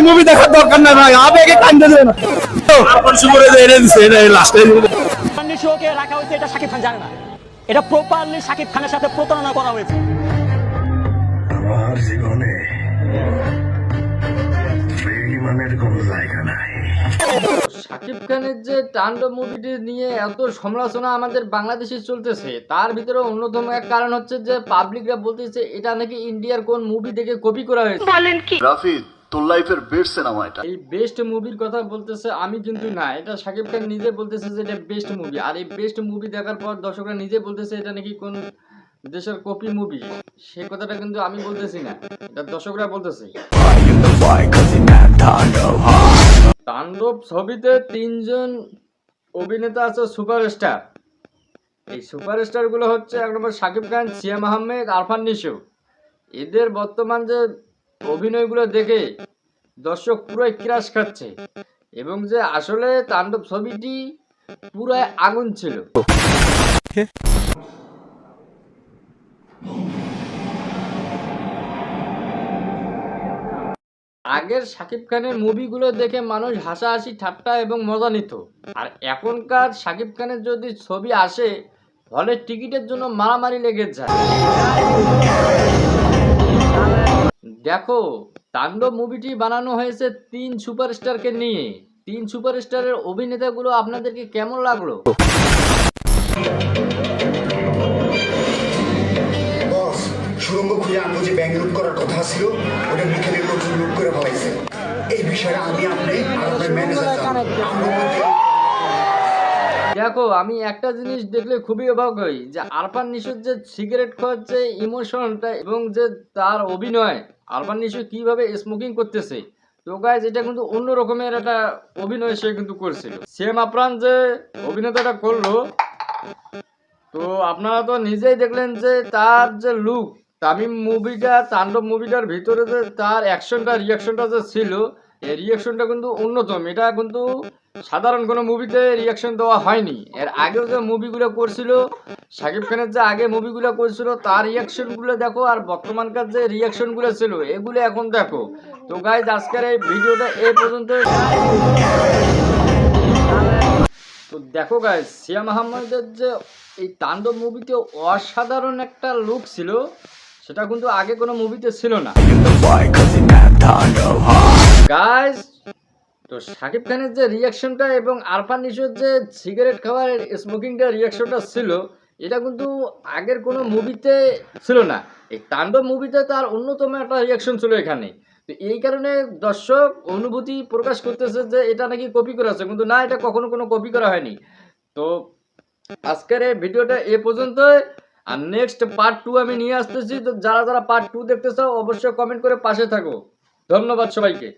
Movie দেখার দরকার নাই ভাই, আবেগে কান্দে দেন আপন সুরে এনে দিছে এটা লাস্টে শোকে রাখা হয়েছে, এটা শাকিব খান জানে না। এটা প্রপারলি শাকিব খানের সাথে প্রতারণা করা হয়েছে। আমার জীবনে বেঈমানের কোনো জায়গা নাই। শাকিব খানের যে তাণ্ডব মুভিটি নিয়ে এত সমালোচনা আমাদের বাংলাদেশে চলতেছে, তার ভিতরে অন্যতম এক কারণ হচ্ছে যে পাবলিকরা বলতেছে এটা নাকি ইন্ডিয়ার কোন মুভি দেখে কপি করা হয়েছে। বলেন কি রাফি, তোর লাইফের বেস্ট সিনেমা এটা। এই বেস্ট মুভির কথা বলতেছে, আমি কিন্তু না, এটা শাকিব খান নিজে বলতেছে যে এটা বেস্ট মুভি। আর এই বেস্ট মুভি দেখার পর দর্শকরা নিজে বলতেছে এটা নাকি কোন দেশের কপি মুভি। সেই কথাটা কিন্তু আমি বলতেছি না, এটা দর্শকরা বলতেছে। তাণ্ডব ছবিতে 3 জন অভিনেতা আছে সুপারস্টার। এই সুপারস্টার গুলো হচ্ছে এক নম্বর শাকিব খান, সিয়াম আহমেদ, আরফান নিশো। এদের বর্তমান যে অভিনয়গুলো দেখে দর্শক পুরোই ক্রাশ খাচ্ছে, এবং যে আসলে তাণ্ডব ছবিটি পুরাই আগুন ছিল। আগের শাকিব খানের মুভিগুলো দেখে মানুষ হাসাহাসি ঠাট্টা এবং মজা নিত, আর এখনকার শাকিব খানের যদি ছবি আসে হলের টিকিটের জন্য মারামারি লেগে যায়। দেখো, তাণ্ডব মুভিটি বানানো হয়েছে 3 সুপারস্টারকে নিয়ে। 3 সুপারস্টারের অভিনেতাগুলো আপনাদেরকে কেমন লাগলো? বস, সুরঙ্গ খুঁড়ে আনবো যে ব্যাংক লুট করার কথা ছিল, ওটা বিকেলের মধ্যে লুট করে ফেলাইছে। এই বিষয়ে আমি আপনি আর আপনার ম্যানেজার দেখো, আমি একটা জিনিস দেখলে খুবই অবাক হই যে আরফান নিশোর যে সিগারেট খাওয়ার যে ইমোশনটা এবং যে তার অভিনয়, আরফান নিশো কিভাবে স্মোকিং করতেছে, তো গাইজ এটা কিন্তু অন্য রকমের একটা অভিনয় সে কিন্তু করছিল। সেম আফরান যে অভিনেতাটা করলো, তো আপনারা তো নিজেই দেখলেন যে তার যে লুক, তামিম মুভিটা তাণ্ডব মুভিটার ভিতরে যে তার অ্যাকশনটা রিয়াকশনটা যে ছিল, এই রিয়াকশনটা কিন্তু অন্যতম। এটা কিন্তু সাধারণ কোনো মুভিতে রিয়াকশন দেওয়া হয়নি। এর আগেও যে মুভিগুলো করছিল শাকিব খানের, যে আগে মুভিগুলো করছিল তার রিয়াকশনগুলো দেখো, আর বর্তমানকার যে রিয়াকশনগুলো ছিল এগুলো এখন দেখো। তো গাইজ আজকের এই ভিডিওটা এই পর্যন্ত। তো দেখো গাইজ, সিয়াম আহমেদের যে এই তাণ্ডব মুভিতে অসাধারণ একটা লুক ছিল, সেটা কিন্তু আগে কোনো মুভিতে ছিল না গাইজ। তো শাকিব খানের যে রিয়াকশনটা এবং আরফান নিশোর যে সিগারেট খাওয়ার স্মোকিংটা রিয়াকশনটা ছিল, এটা কিন্তু আগের কোনো মুভিতে ছিল না। এই তাণ্ডব মুভিতে তার অন্যতম একটা রিয়াকশন ছিল এখানে। তো এই কারণে দর্শক অনুভূতি প্রকাশ করতেছে যে এটা নাকি কপি করা আছে, কিন্তু না, এটা কখনো কোনো কপি করা হয়নি। তো আজকের এই ভিডিওটা এ পর্যন্তই, আর নেক্সট পার্ট 2 আমি নিয়ে আসতেছি। তো যারা যারা পার্ট 2 দেখতে চাও অবশ্যই কমেন্ট করে পাশে থাকো। ধন্যবাদ সবাইকে।